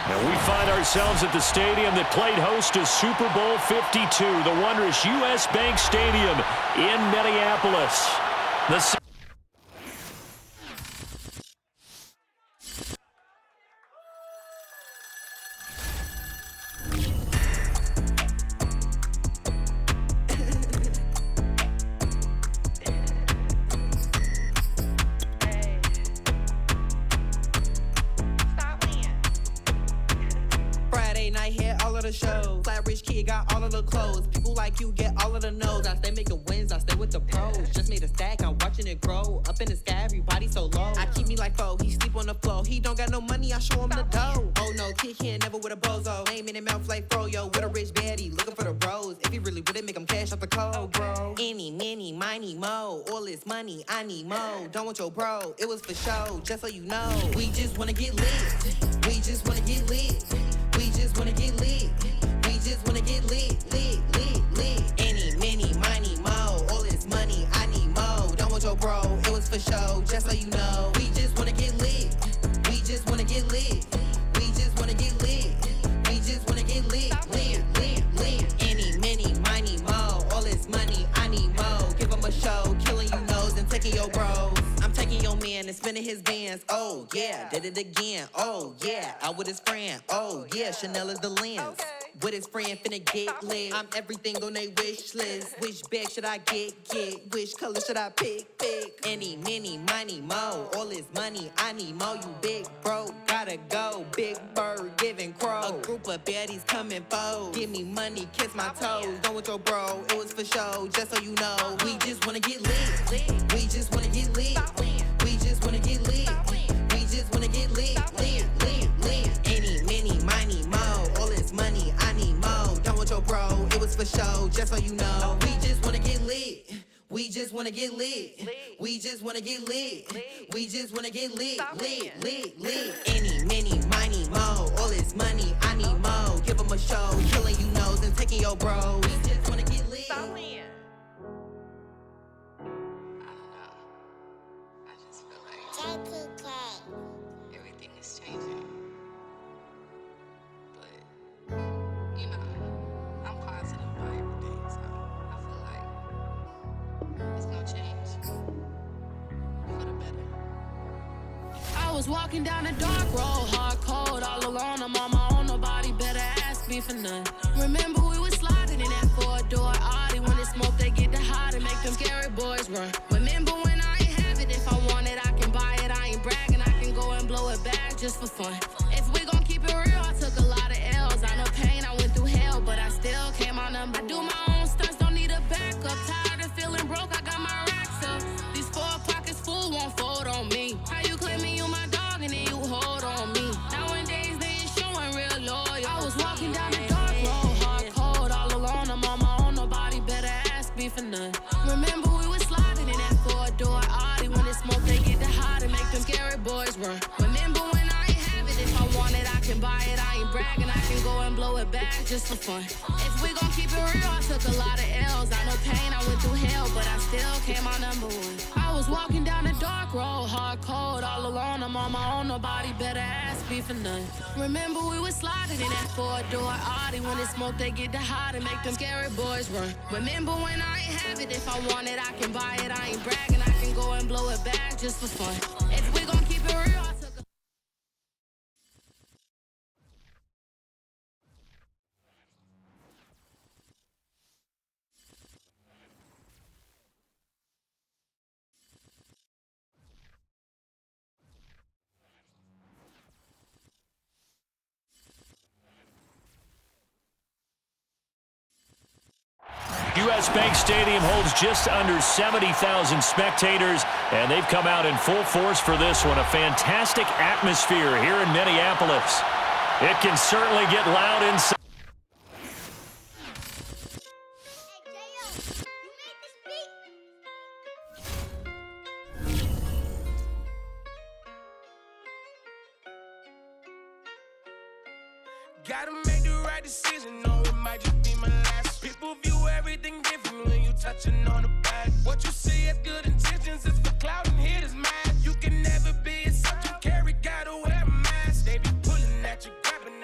And we find ourselves at the stadium that played host to Super Bowl 52, the wondrous U.S. Bank Stadium in Minneapolis. Friday night hit all of the shows. Flat rich kid got all of the clothes. People like you get all of the no's. I stay making wins, I stay with the pros. Just made a stack, I'm watching it grow. Up in the sky, everybody so low. I keep me like foe, he sleep on the floor. He don't got no money, I show him the dough. Oh no, kid can't never with a bozo. Aim in the mouth like froyo. With a rich baddie, looking for the bros. If he really would it make him cash off the cold, bro. Any, many, miny, mo. All this money, I need mo. Don't want your bro, it was for show. Just so you know, we just wanna get lit. We just wanna get lit. We just wanna get lit. We just wanna get lit, lit, lit, lit. Any, many, miny, mo. All this money, I need mo. Don't want your bro, it was for show. Just so you know, we just wanna get lit. We just wanna get lit. We just wanna get lit. We just wanna get lit, lit, lit, lit. Any, many, miny, mo. All this money, I need mo. Give him a show, killing you nose and taking your bros. I'm taking your man and spinning his bands. Oh yeah, did it again. Oh yeah, out with his friend. Oh yeah, Chanel is the lens. With his friend finna get lit. I'm everything on they wish list. Which bag should I get? Which color should I pick? Any, many, money, mo. All this money, I need mo. You big bro, gotta go. Big bird, giving crow. A group of baddies coming foes. Give me money, kiss my toes. Don't want your bro, it was for show. Just so you know, we just wanna get lit. We just wanna get lit. We just wanna get lit. We just wanna get lit, lit, lit, lit. Any, many, money, mo. All this money, I need mo. Don't want your bro, it was for show. Just so you know, we just wanna get lit. We just wanna get lit. We just wanna get lit. We just wanna get lit, lit, lit, lit. Any, many, money, mo. All this money, I need mo. Give them a show, killing you nose and taking your bros. We just wanna get lit. Everything is changing. But, you know, I'm positive about everything, so I feel like it's gonna change for the better. I was walking down the dark road, hard cold, all alone. I'm on my own, nobody better ask me for none. Remember we was sliding in that four-door Audi. When it's smoke, they get the hot and make them scary boys run. Remember when I ain't have it, if I want it, I can buy it. I ain't bragging, I can go and blow it back just for fun. If we gon' keep it real, I took a lot of L's. I know pain, I went through hell, but I still came out number. I do my own stunts, don't need a backup. Tired of feeling broke, I got my racks up. These 4 pockets full won't fold on me. How you claiming you my dog and then you hold on me? Nowadays they ain't showing real loyal. I was walking down the dark road, hard cold, all alone. I'm on my own, nobody better ask me for none. Remember we was sliding in that four-door Audi. When it's smoke, they get the hot and make them scary boys run. Remember when I ain't have it, if I want it, I can buy it. I ain't bragging, I can go and blow it back just for fun. If we gon' keep it real, I took a lot of L's. I know pain, I went through hell, but I still came out number one. I was walking down the dark road, hard cold, all alone. I'm on my own, nobody better ask me for none. Remember we was sliding in that four-door Audi. When it's smoke, they get the hot and make them scary boys run. Remember when I ain't have it, if I want it, I can buy it. I ain't bragging, I can go and blow it back just for fun. If we gon' keep it real, I took a U.S. Bank Stadium holds just under 70,000 spectators, and they've come out in full force for this one. A fantastic atmosphere here in Minneapolis. It can certainly get loud inside. Gotta make the right decision, no, it might just be my last. People view everything different when you touching on the back. What you see has good intentions, it's for clout and hitters mad. You can never be a subject carry, gotta wear a mask. They be pulling at you, grabbing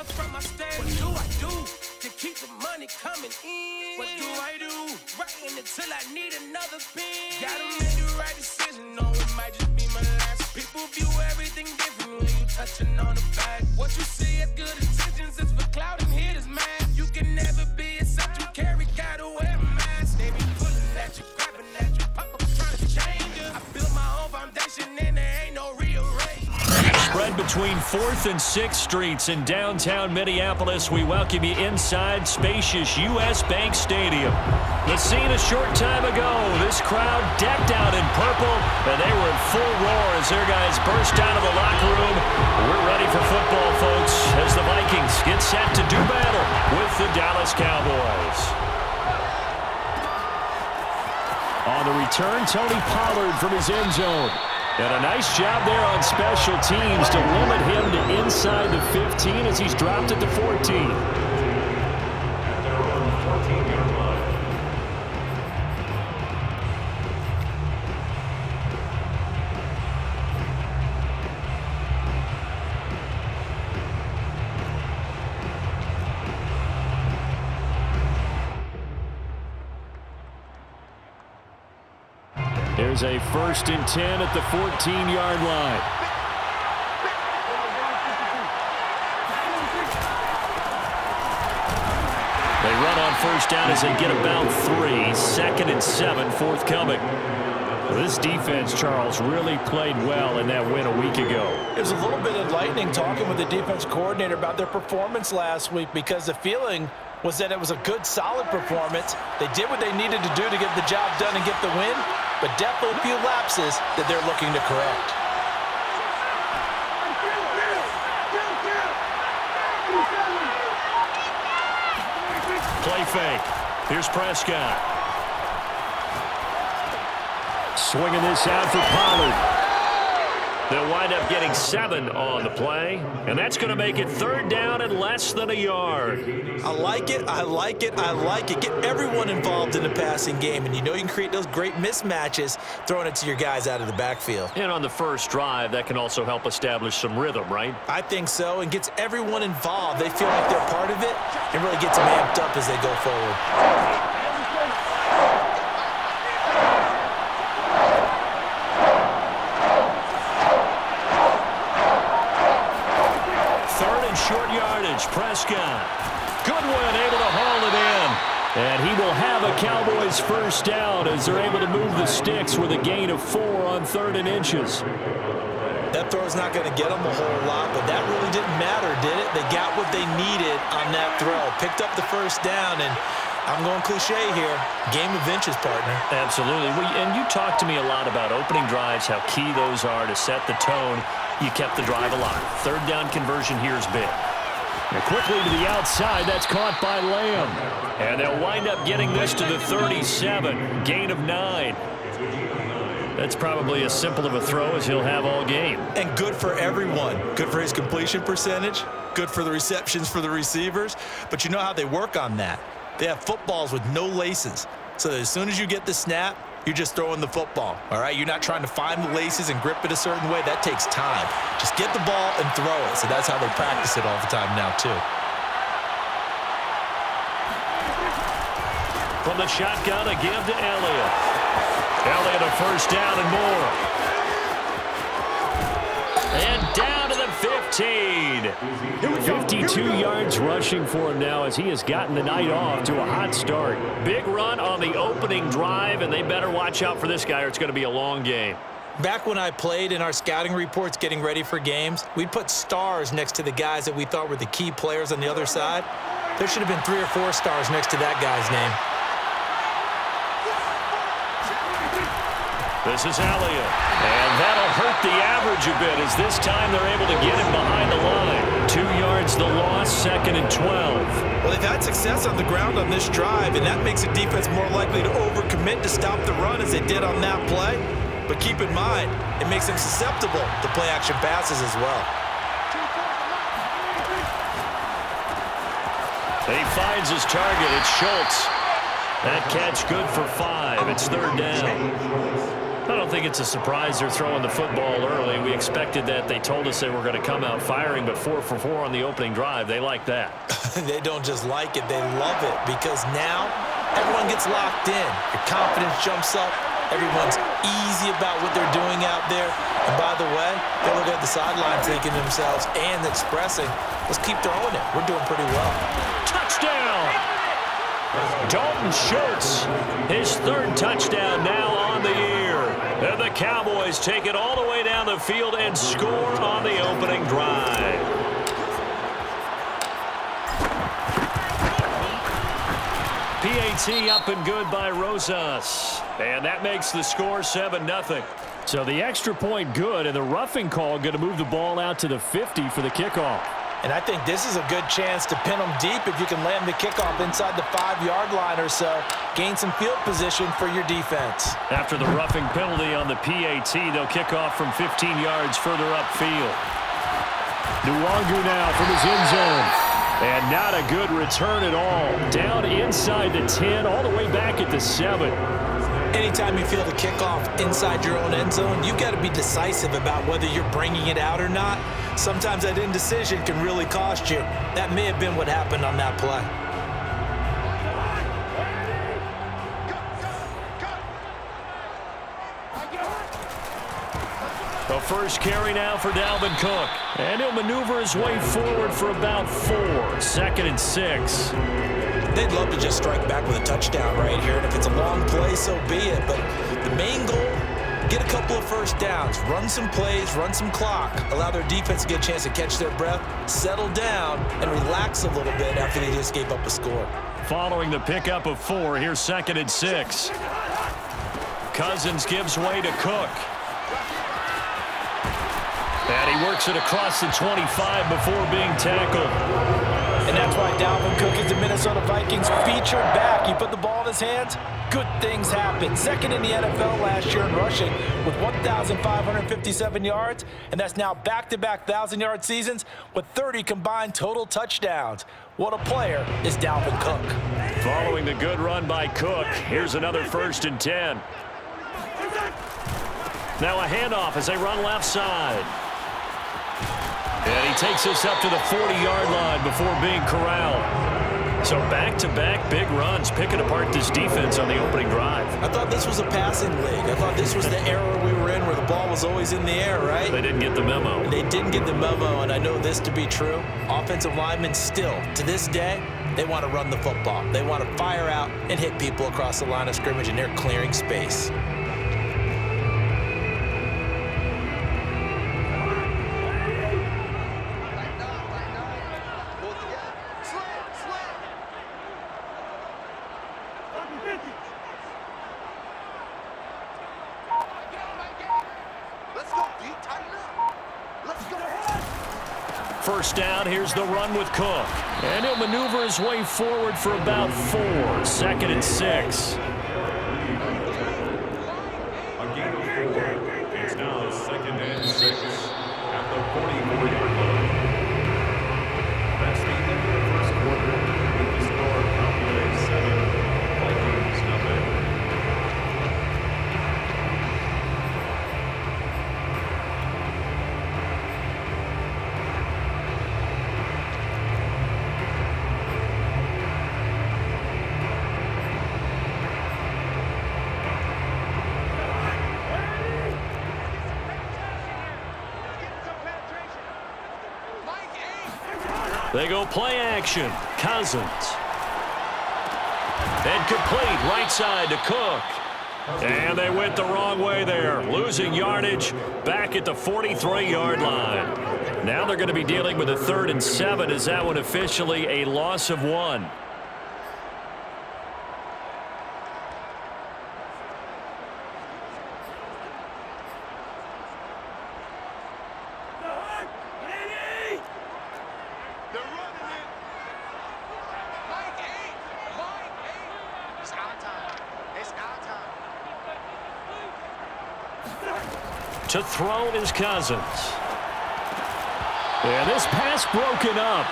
drugs from my stage. What do I do to keep the money coming in? What do I do? Writing until I need another pen. Gotta make the right decision, no, it might just be my last. People view everything different when you touching on the back. What you see as good intentions is for cloud and hitters, man. You can never be except you carry, gotta wear a mask. They be pulling at you, grabbing at you, pop up trying to change you. I built my own foundation and there ain't no rearrange. Spread between 4th and 6th Streets in downtown Minneapolis. We welcome you inside spacious U.S. Bank Stadium. The scene a short time ago. This crowd decked out in purple, and they were in full roar as their guys burst out of the locker room. We're ready for football, folks, as the Vikings get set to do battle with the Dallas Cowboys. On the return, Tony Pollard from his end zone. And a nice job there on special teams to limit him to inside the 15 as he's dropped it to 14. There's a 1st and 10 at the 14-yard line. They run on 1st down as they get about 3. 2nd and 7 forthcoming. This defense, Charles, really played well in that win a week ago. It was a little bit enlightening talking with the defense coordinator about their performance last week because the feeling was that it was a good, solid performance. They did what they needed to do to get the job done and get the win, but definitely a few lapses that they're looking to correct. Play fake. Here's Prescott. Swinging this out for Pollard. They'll wind up getting 7 on the play, and that's going to make it 3rd down and less than a yard. I like it, I like it, I like it. Get everyone involved in the passing game, and you know you can create those great mismatches throwing it to your guys out of the backfield. And on the first drive, that can also help establish some rhythm, right? I think so, and gets everyone involved. They feel like they're part of it and really gets them amped up as they go forward. Short yardage, Prescott. Goodwin able to haul it in. And he will have a Cowboys 1st down as they're able to move the sticks with a gain of 4 on 3rd and inches. That throw's not going to get them a whole lot, but that really didn't matter, did it? They got what they needed on that throw. Picked up the 1st down, and I'm going cliche here. Game of inches, partner. Absolutely. And you talked to me a lot about opening drives, how key those are to set the tone. You kept the drive alive. 3rd down conversion here is big. And quickly to the outside, that's caught by Lamb. And they'll wind up getting this to the 37. Gain of 9. That's probably as simple of a throw as he'll have all game. And good for everyone. Good for his completion percentage. Good for the receptions for the receivers. But you know how they work on that. They have footballs with no laces. So that as soon as you get the snap, you're just throwing the football, all right? You're not trying to find the laces and grip it a certain way. That takes time. Just get the ball and throw it. So that's how they practice it all the time now, too. From the shotgun, a give to Elliott. Elliott a 1st down and more. And down to the 15. 52 yards rushing for him now as he has gotten the night off to a hot start. Big run on the opening drive, and they better watch out for this guy or it's going to be a long game. Back when I played in our scouting reports getting ready for games, we'd put stars next to the guys that we thought were the key players on the other side. There should have been 3 or 4 stars next to that guy's name. This is Elliott, and that'll hurt the average a bit as this time they're able to get him behind the line. 2 yards the loss, 2nd and 12. Well, they've had success on the ground on this drive, and that makes a defense more likely to overcommit to stop the run as they did on that play. But keep in mind, it makes them susceptible to play-action passes as well. He finds his target. It's Schultz. That catch good for 5. It's 3rd down. I don't think it's a surprise they're throwing the football early. We expected that. They told us they were going to come out firing, but 4 for 4 on the opening drive. They like that. They don't just like it, they love it, because now everyone gets locked in. Your confidence jumps up. Everyone's easy about what they're doing out there. And by the way, they look at the sideline thinking to themselves and expressing, let's keep throwing it. We're doing pretty well. Touchdown! Dalton Schultz, his 3rd touchdown now on the year. And the Cowboys take it all the way down the field and score on the opening drive. PAT up and good by Rosas. And that makes the score 7-0. So the extra point good, and the roughing call going to move the ball out to the 50 for the kickoff. And I think this is a good chance to pin them deep if you can land the kickoff inside the 5-yard line or so. Gain some field position for your defense. After the roughing penalty on the PAT, they'll kick off from 15 yards further upfield. Nwangu now from his end zone. And not a good return at all. Down inside the 10, all the way back at the 7. Anytime you feel the kickoff inside your own end zone, you've got to be decisive about whether you're bringing it out or not. Sometimes that indecision can really cost you. That may have been what happened on that play. The first carry now for Dalvin Cook. And he'll maneuver his way forward for about 4. 2nd and 6. They'd love to just strike back with a touchdown right here. And if it's a long play, so be it. But the main goal, get a couple of first downs, run some plays, run some clock, allow their defense to get a chance to catch their breath, settle down, and relax a little bit after they just gave up a score. Following the pickup of 4, here's 2nd and 6. Cousins gives way to Cook. And he works it across the 25 before being tackled. And that's why Dalvin Cook is the Minnesota Vikings featured back. You put the ball in his hands, good things happen. 2nd in the NFL last year in rushing with 1,557 yards, and that's now back-to-back 1,000-yard seasons with 30 combined total touchdowns. What a player is Dalvin Cook. Following the good run by Cook, here's another 1st and 10. Now a handoff as they run left side. And he takes us up to the 40-yard line before being corralled. So back-to-back big runs, picking apart this defense on the opening drive. I thought this was a passing league. I thought this was the era we were in where the ball was always in the air, right? They didn't get the memo. They didn't get the memo, and I know this to be true. Offensive linemen still, to this day, they want to run the football. They want to fire out and hit people across the line of scrimmage, and they're clearing space. First down, here's the run with Cook. And he'll maneuver his way forward for about 4. 2nd and 6. It's now 2nd and 6 at the 44-yard line. That's the end of the first quarter. With the score Cowboys 7, Vikings nothing. They go play action. Cousins. And complete right side to Cook. And they went the wrong way there. Losing yardage back at the 43-yard line. Now they're going to be dealing with a 3rd and 7 as that one officially a loss of 1. To throw is Cousins. And this pass broken up.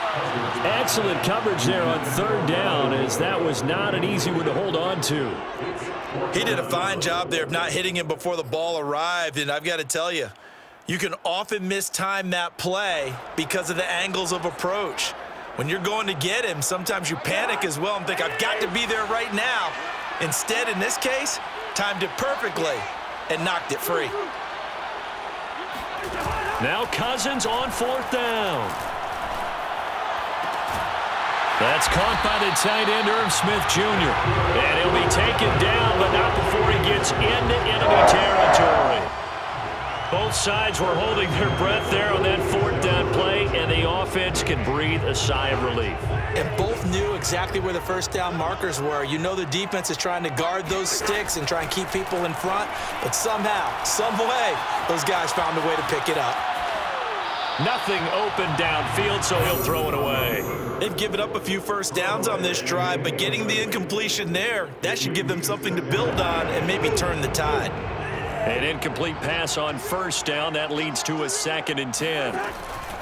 Excellent coverage there on 3rd down, as that was not an easy one to hold on to. He did a fine job there of not hitting him before the ball arrived, and I've got to tell you, you can often mistime that play because of the angles of approach. When you're going to get him, sometimes you panic as well and think, I've got to be there right now. Instead, in this case, timed it perfectly and knocked it free. Now Cousins on 4th down. That's caught by the tight end, Irv Smith Jr. And he'll be taken down, but not before he gets into enemy territory. Both sides were holding their breath there on that 4th down play, and the offense can breathe a sigh of relief. And both knew exactly where the first down markers were. You know the defense is trying to guard those sticks and try and keep people in front, but somehow, some way, those guys found a way to pick it up. Nothing open downfield, so he'll throw it away. They've given up a few first downs on this drive, but getting the incompletion there, that should give them something to build on and maybe turn the tide. An incomplete pass on 1st down. That leads to a 2nd and 10.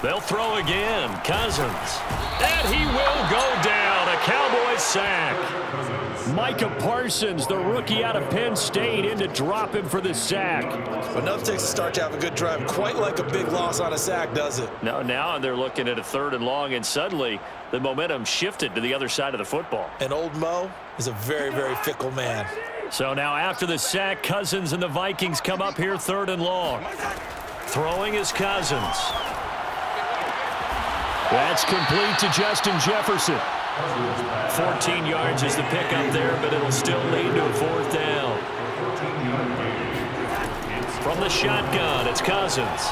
They'll throw again. Cousins. And he will go down. A Cowboys sack. Micah Parsons, the rookie out of Penn State, in to drop him for the sack. But nothing takes a start to have a good drive quite like a big loss on a sack, does it? No, now they're looking at a 3rd and long, and suddenly the momentum shifted to the other side of the football. And old Mo is a very, very fickle man. So now after the sack, Cousins and the Vikings come up here 3rd and long. Throwing is Cousins. That's complete to Justin Jefferson. 14 yards is the pickup there, but it'll still lead to a 4th down. From the shotgun, it's Cousins.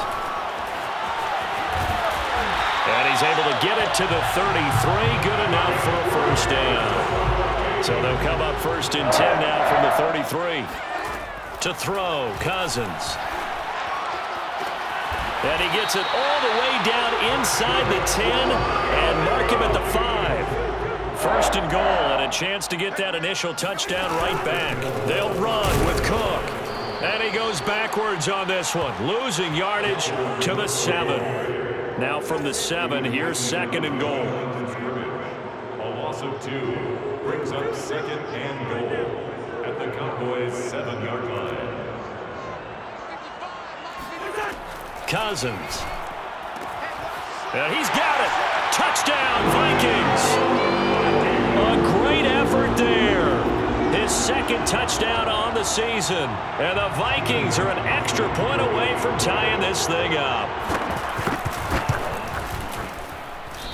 And he's able to get it to the 33. Good enough for a 1st down. So they'll come up 1st and 10 now from the 33. To throw, Cousins. And he gets it all the way down inside the 10 and mark him at the 5. 1st and goal and a chance to get that initial touchdown right back. They'll run with Cook. And he goes backwards on this one, losing yardage to the 7. Now from the 7, here's 2nd and goal. A loss of 2 brings up 2nd and goal at the Cowboys' 7-yard line. Cousins. And he's got it. Touchdown, Vikings. A great effort there. His 2nd touchdown on the season. And the Vikings are an extra point away from tying this thing up.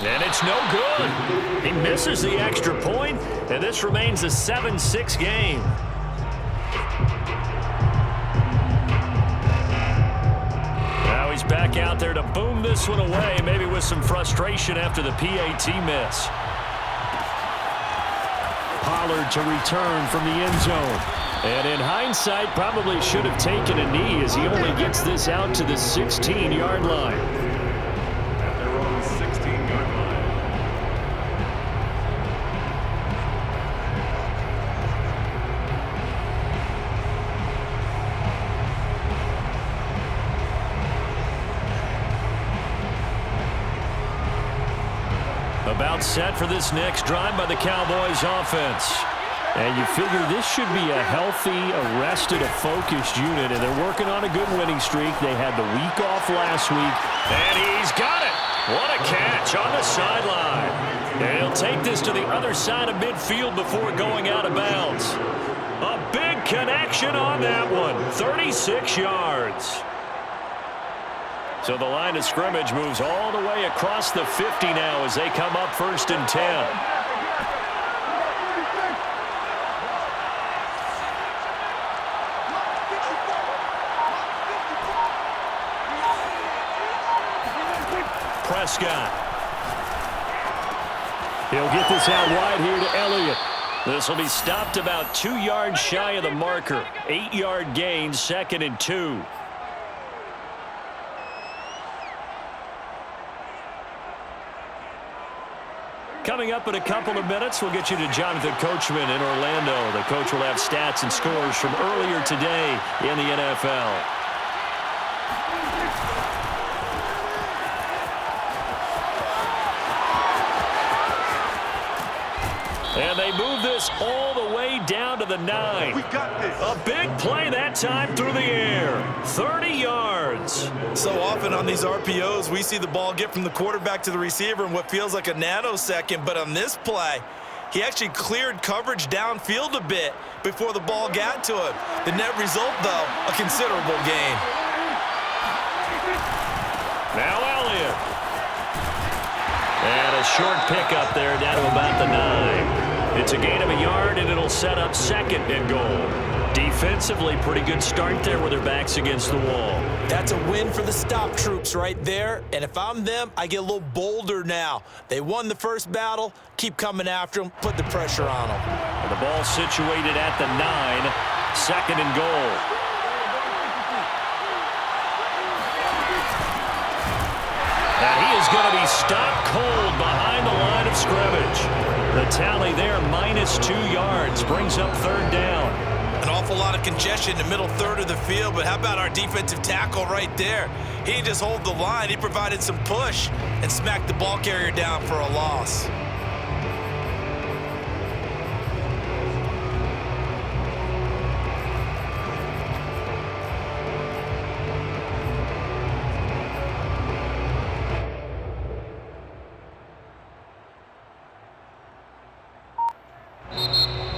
And it's no good. He misses the extra point, and this remains a 7-6 game. Now he's back out there to boom this one away, maybe with some frustration after the PAT miss. Pollard to return from the end zone. And in hindsight, probably should have taken a knee as he only gets this out to the 16-yard line. At their own 16-yard line. About set for this next drive by the Cowboys offense. And you figure this should be a healthy, arrested, a focused unit, and they're working on a good winning streak. They had the week off last week, and he's got it. What a catch on the sideline. And he'll take this to the other side of midfield before going out of bounds. A big connection on that one, 36 yards. So the line of scrimmage moves all the way across the 50 now as they come up 1st and 10. Prescott. He'll get this out wide here to Elliott. This will be stopped about 2 yards shy of the marker. 8-yard gain, 2nd and 2. Coming up in a couple of minutes, we'll get you to Jonathan Coachman in Orlando. The coach will have stats and scores from earlier today in the NFL. And they move this all the way down to the 9. We got this. A big play that time through the air. 30 yards. So often on these RPOs, we see the ball get from the quarterback to the receiver in what feels like a nanosecond. But on this play, he actually cleared coverage downfield a bit before the ball got to him. The net result, though, a considerable gain. Now Elliott. And a short pickup there down to about the 9. It's a gain of a yard, and it'll set up 2nd and goal. Defensively, pretty good start there with their backs against the wall. That's a win for the stop troops right there. And if I'm them, I get a little bolder now. They won the first battle. Keep coming after them. Put the pressure on them. And the ball situated at the 9. 2nd and goal. And he is going to be stopped cold behind the line of scrimmage. The tally there, -2 yards, brings up 3rd down. An awful lot of congestion in the middle third of the field, but how about our defensive tackle right there? He didn't just hold the line. He provided some push and smacked the ball carrier down for a loss.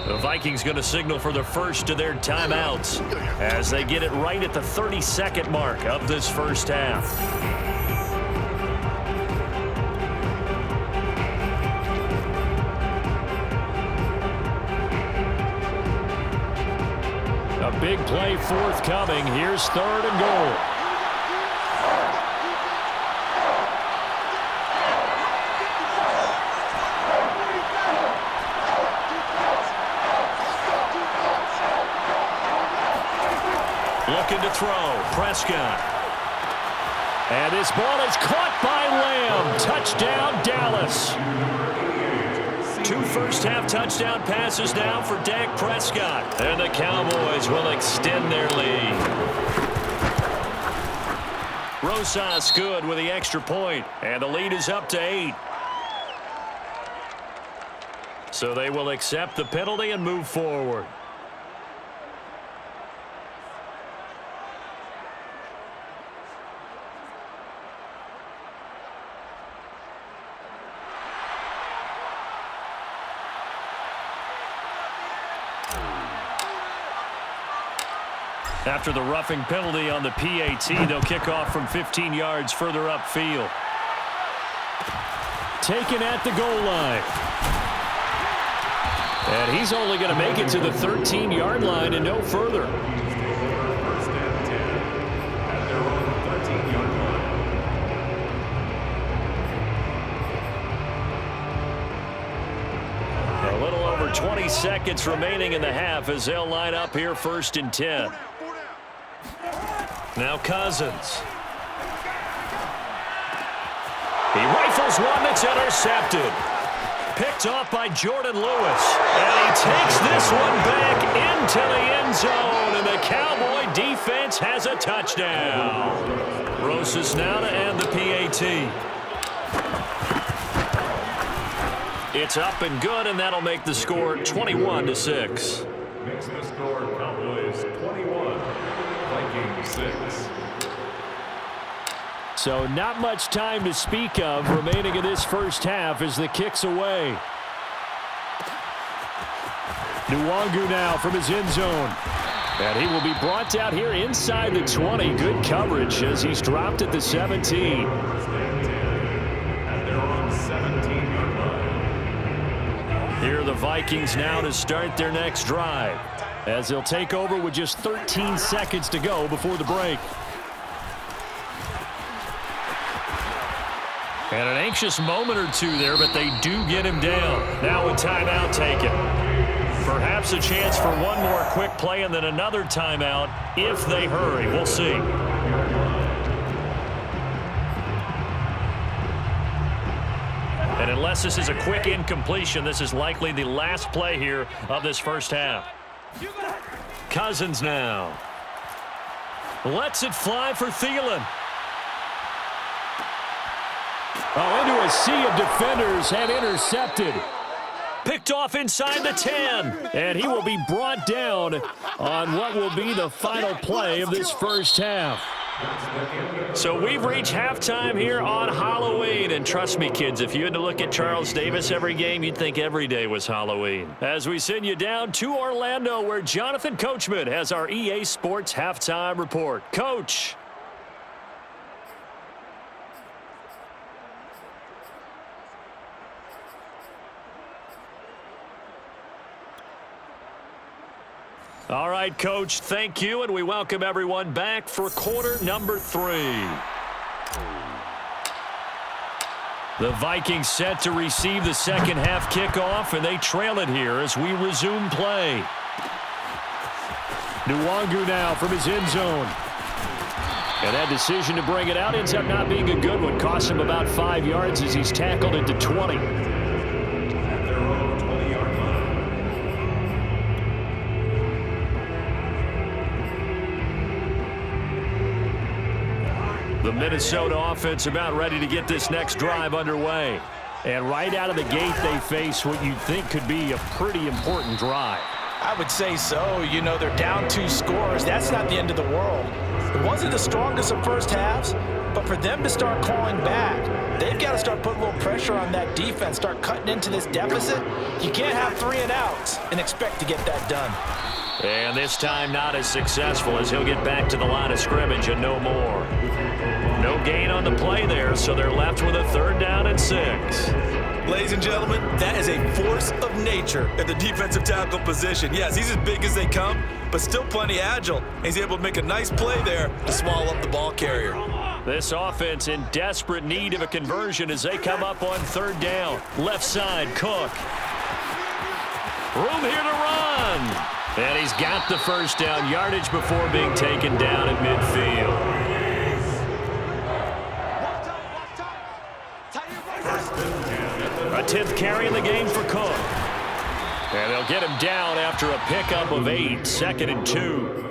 The Vikings going to signal for the first of their timeouts as they get it right at the 32nd mark of this first half. A big play forthcoming. Here's 3rd and goal. Looking to throw. Prescott. And this ball is caught by Lamb. Touchdown, Dallas. 2 first-half touchdown passes now for Dak Prescott. And the Cowboys will extend their lead. Rosas good with the extra point. And the lead is up to 8. So they will accept the penalty and move forward. After the roughing penalty on the PAT, they'll kick off from 15 yards further upfield. Taken at the goal line. And he's only going to make it to the 13-yard line and no further. First and 10 at their own 13-yard line. A little over 20 seconds remaining in the half as they'll line up here 1st and 10. Now Cousins. He rifles one that's intercepted. Picked off by Jordan Lewis. And he takes this one back into the end zone. And the Cowboy defense has a touchdown. Rosas now to end the PAT. It's up and good, and that'll make the score 21-6. Makes the score Cowboys 21, Vikings 6. So not much time to speak of remaining in this first half as the kick's away. Nwangu now from his end zone. And he will be brought down here inside the 20. Good coverage as he's dropped at the 17. First and 10 at their own 17-yard line. Here are the Vikings now to start their next drive as they'll take over with just 13 seconds to go before the break. And an anxious moment or two there, but they do get him down. Now a timeout taken. Perhaps a chance for one more quick play and then another timeout if they hurry. We'll see. And unless this is a quick incompletion, this is likely the last play here of this first half. Cousins now. Lets it fly for Thielen. Oh, into a sea of defenders and intercepted. Picked off inside the 10. And he will be brought down on what will be the final play of this first half. So we've reached halftime here on Halloween. And trust me, kids, if you had to look at Charles Davis every game, you'd think every day was Halloween. As we send you down to Orlando, where Jonathan Coachman has our EA Sports Halftime Report. Coach. All right, Coach, thank you, and we welcome everyone back for quarter number 3. The Vikings set to receive the second half kickoff, and they trail it here as we resume play. Nwangu now from his end zone. And that decision to bring it out ends up not being a good one. Costs him about 5 yards as he's tackled into 20. The Minnesota offense about ready to get this next drive underway. And right out of the gate, they face what you'd think could be a pretty important drive. I would say so. You know, they're down 2 scores. That's not the end of the world. It wasn't the strongest of first halves, but for them to start clawing back, they've got to start putting a little pressure on that defense, start cutting into this deficit. You can't have 3 and outs and expect to get that done. And this time not as successful as he'll get back to the line of scrimmage and no more. No gain on the play there, so they're left with a 3rd down and 6. Ladies and gentlemen, that is a force of nature at the defensive tackle position. Yes, he's as big as they come, but still plenty agile. He's able to make a nice play there to swallow up the ball carrier. This offense in desperate need of a conversion as they come up on 3rd down. Left side, Cook. Room here to run. And he's got the first down, yardage before being taken down at midfield. A 10th carry in the game for Cook. And they'll get him down after a pickup of 8, 2nd and 2.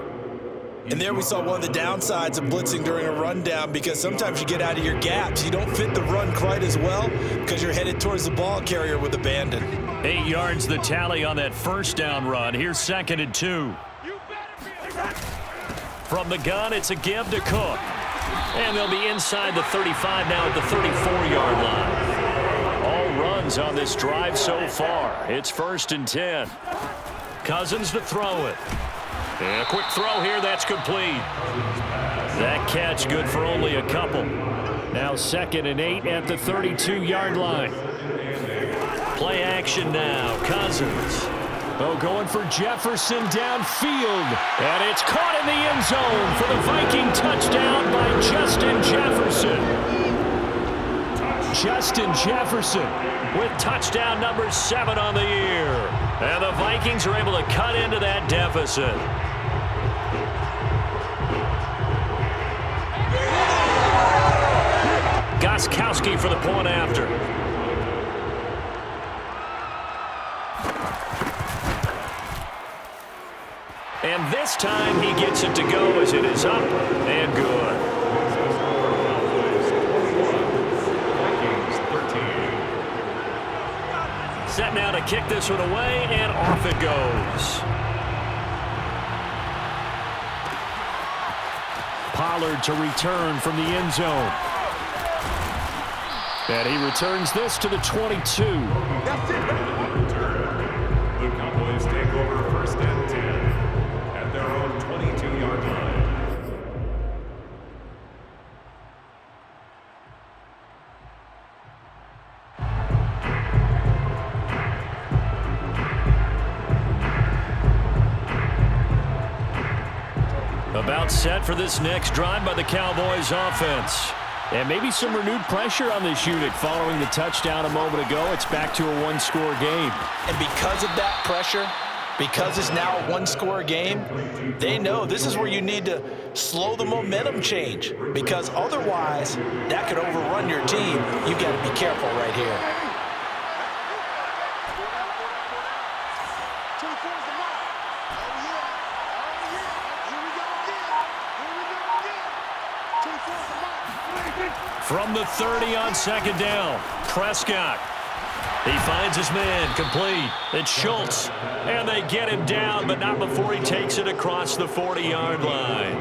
And there we saw one of the downsides of blitzing during a rundown, because sometimes you get out of your gaps. You don't fit the run quite as well because you're headed towards the ball carrier with abandon. 8 yards the tally on that first down run. Here's 2nd and 2. From the gun, it's a give to Cook. And they'll be inside the 35 now at the 34-yard line. All runs on this drive so far. It's 1st and 10. Cousins to throw it. And a quick throw here, that's complete. That catch good for only a couple. Now 2nd and 8 at the 32-yard line. Play action now, Cousins. Oh, going for Jefferson downfield. And it's caught in the end zone for the Viking touchdown by Justin Jefferson. Justin Jefferson with touchdown number 7 on the year. And the Vikings are able to cut into that deficit. Gostkowski for the point after. And this time he gets it to go as it is up and good. Set now to kick this one away, and off it goes. Pollard to return from the end zone. And he returns this to the 22. That's it. The Cowboys take over 1st and 10 at their own 22-yard line. About set for this next drive by the Cowboys offense. And maybe some renewed pressure on this unit following the touchdown a moment ago. It's back to a 1-score game. And because of that pressure, because it's now a 1-score game, they know this is where you need to slow the momentum change, because otherwise that could overrun your team. You've got to be careful right here. From the 30 on 2nd down, Prescott. He finds his man, complete. It's Schultz, and they get him down, but not before he takes it across the 40-yard line.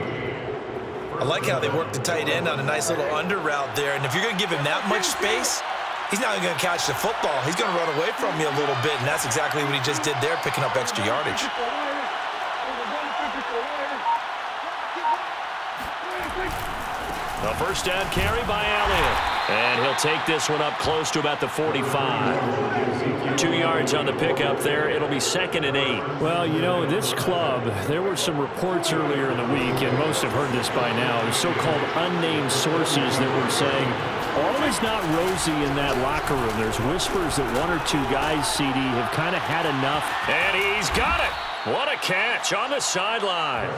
I like how they work the tight end on a nice little under route there, and if you're going to give him that much space, he's not going to catch the football. He's going to run away from you a little bit, and that's exactly what he just did there, picking up extra yardage. A first down carry by Elliott. And he'll take this one up close to about the 45. 2 yards on the pickup there. It'll be 2nd and 8. Well, you know, this club, there were some reports earlier in the week, and most have heard this by now, so-called unnamed sources that were saying all is not rosy in that locker room. There's whispers that 1 or 2 guys, CD, have kind of had enough. And he's got it. What a catch on the sideline.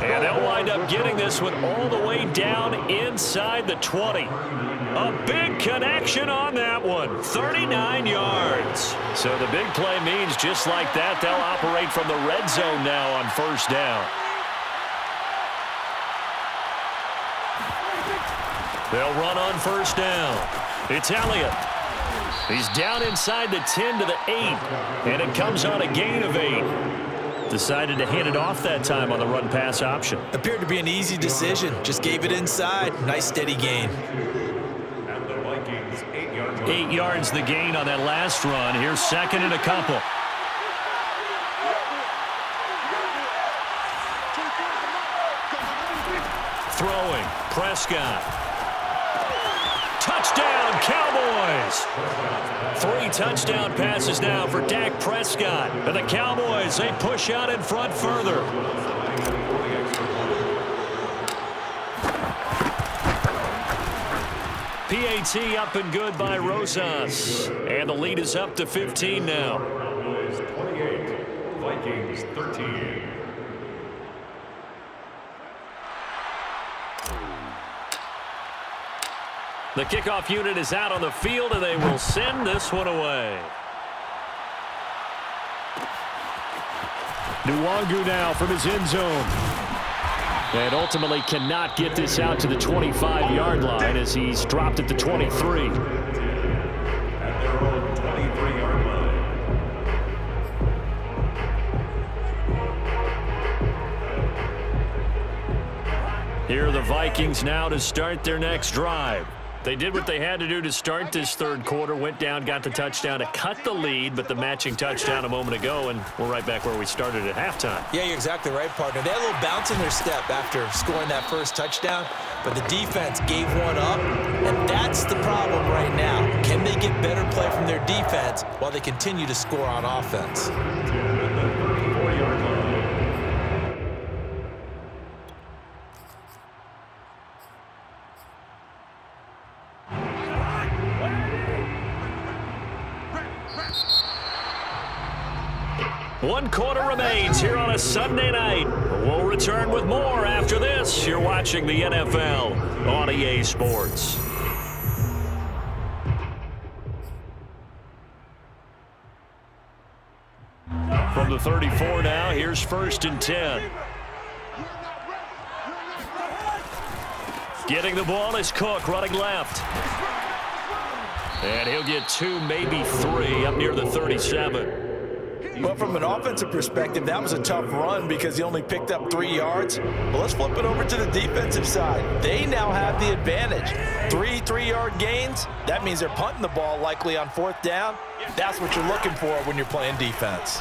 And they'll wind up getting this one all the way down inside the 20. A big connection on that one. 39 yards. So the big play means just like that, they'll operate from the red zone now on first down. They'll run on first down. It's Elliott. He's down inside the 10 to the 8. And it comes on a gain of 8. Decided to hand it off that time on the run-pass option. Appeared to be an easy decision. Just gave it inside. Nice steady gain. And the Vikings 8 yards. 8 yards the gain on that last run. Here's 2nd and a couple. Throwing. Prescott. Touchdown, Cowboys! 3 touchdown passes now for Dak Prescott. And the Cowboys, they push out in front further. PAT up and good by Rosas. And the lead is up to 15 now. Cowboys 28, Vikings 13. The kickoff unit is out on the field, and they will send this one away. Nwangu now from his end zone. And ultimately cannot get this out to the 25-yard line as he's dropped at the 23. At their own 23-yard line. Here are the Vikings now to start their next drive. They did what they had to do to start this third quarter, went down, got the touchdown to cut the lead, but the matching touchdown a moment ago, and we're right back where we started at halftime. Yeah, you're exactly right, partner. They had a little bounce in their step after scoring that first touchdown, but the defense gave one up, and that's the problem right now. Can they get better play from their defense while they continue to score on offense? 34-yard line. One quarter remains here on a Sunday night. We'll return with more after this. You're watching the NFL on EA Sports. From the 34 now, here's 1st and 10. Getting the ball is Cook, running left. And he'll get 2, maybe 3, up near the 37. Well, from an offensive perspective, that was a tough run because he only picked up 3 yards. But let's flip it over to the defensive side. They now have the advantage. 3 3-yard gains. That means they're punting the ball likely on 4th down. That's what you're looking for when you're playing defense.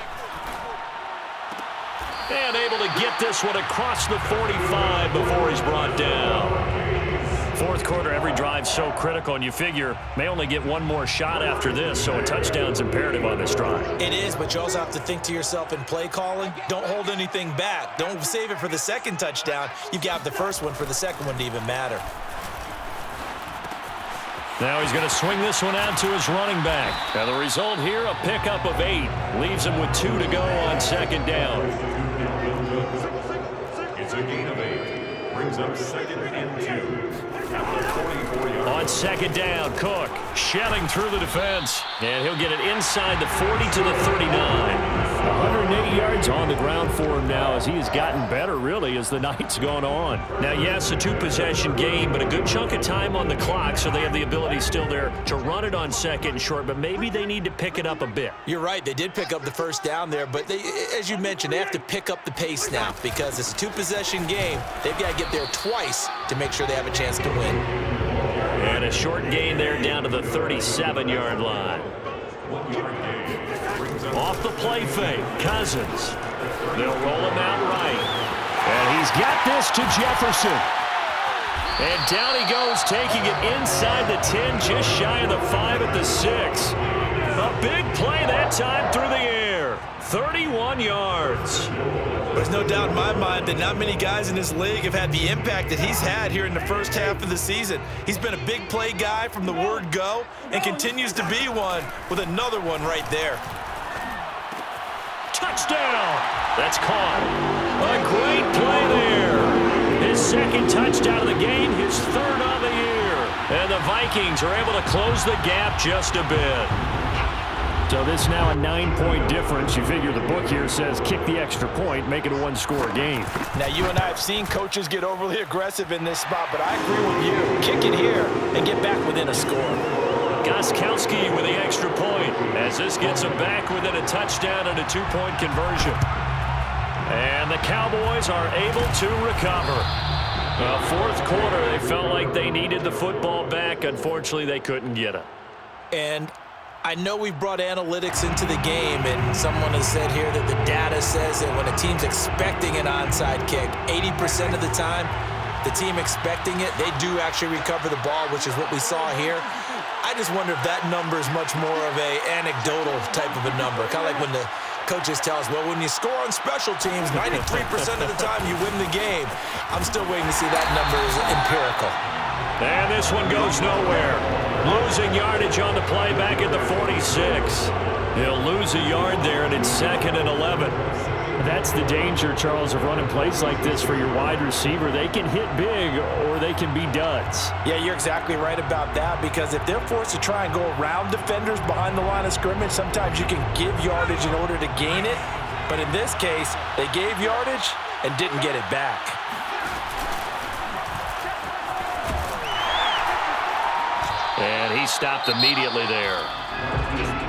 And able to get this one across the 45 before he's brought down. Fourth quarter, every drive so critical, and you figure may only get one more shot after this, so a touchdown's imperative on this drive. It is, but you also have to think to yourself in play calling. Don't hold anything back. Don't save it for the second touchdown. You've got the first one for the second one to even matter. Now he's going to swing this one out to his running back. And the result here, a pickup of 8. Leaves him with 2 to go on 2nd down. It's a gain of 8. Brings up 2nd and 2. On 2nd down, Cook shelling through the defense. And he'll get it inside the 40 to the 39. 108 yards on the ground for him now as he has gotten better, really, as the night's gone on. Now, yes, a two-possession game, but a good chunk of time on the clock, so they have the ability still there to run it on second and short, but maybe they need to pick it up a bit. You're right. They did pick up the first down there, but they, as you mentioned, they have to pick up the pace now because it's a two-possession game. They've got to get there twice to make sure they have a chance to win. And a short gain there down to the 37-yard line. Off the play fake, Cousins. They'll roll him out right. And he's got this to Jefferson. And down he goes, taking it inside the 10, just shy of the 5 at the 6. A big play that time through the air. 31 yards. There's no doubt in my mind that not many guys in this league have had the impact that he's had here in the first half of the season. He's been a big play guy from the word go and continues to be one with another one right there. Touchdown! That's caught. A great play there. His second touchdown of the game, his third of the year. And the Vikings are able to close the gap just a bit. So this now a 9-point difference. You figure the book here says kick the extra point, make it a one-score game. Now, you and I have seen coaches get overly aggressive in this spot, but I agree with you. Kick it here and get back within a score. Gostkowski with the extra point as this gets him back within a touchdown and a 2-point conversion. And the Cowboys are able to recover. Fourth quarter, they felt like they needed the football back. Unfortunately, they couldn't get it. And I know we've brought analytics into the game, and someone has said here that the data says that when a team's expecting an onside kick, 80% of the time, the team expecting it, they do actually recover the ball, which is what we saw here. I just wonder if that number is much more of a anecdotal type of a number. Kind of like when the coaches tell us, well, when you score on special teams, 93% of the time you win the game. I'm still waiting to see that number is empirical. And this one goes nowhere. Losing yardage on the play back at the 46. He'll lose a yard there, and it's 2nd and 11. That's the danger, Charles, of running plays like this for your wide receiver. They can hit big or they can be duds. Yeah, you're exactly right about that, because if they're forced to try and go around defenders behind the line of scrimmage, sometimes you can give yardage in order to gain it. But in this case, they gave yardage and didn't get it back. And he stopped immediately there.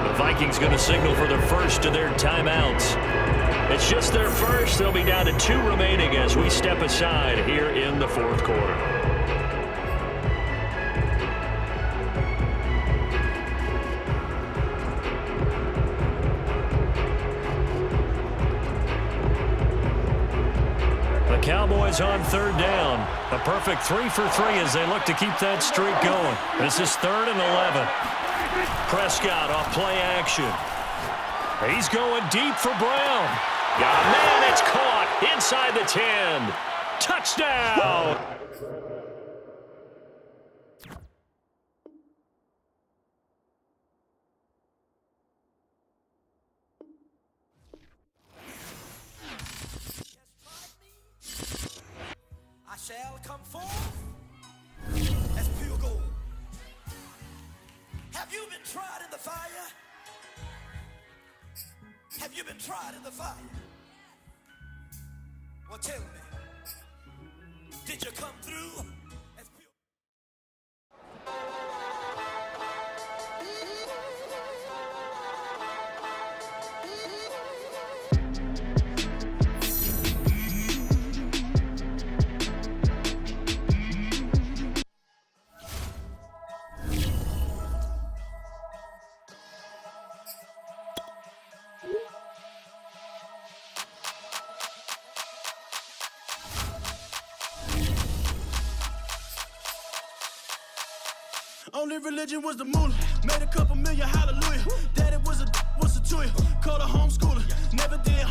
The Vikings going to signal for the first of their timeouts. It's just their first. They'll be down to 2 remaining as we step aside here in the fourth quarter. The Cowboys on 3rd down. A perfect 3 for 3 as they look to keep that streak going. This is 3rd and 11. Prescott off play action. He's going deep for Brown. Got a man, it's caught inside the 10. Touchdown! I shall come forth as pure gold. Have you been tried in the fire? Have you been tried in the fire? Well, tell me, did you come through as pure? Only religion was the moolah. Made a couple million, hallelujah. Daddy was a tuya. Called a homeschooler. Never did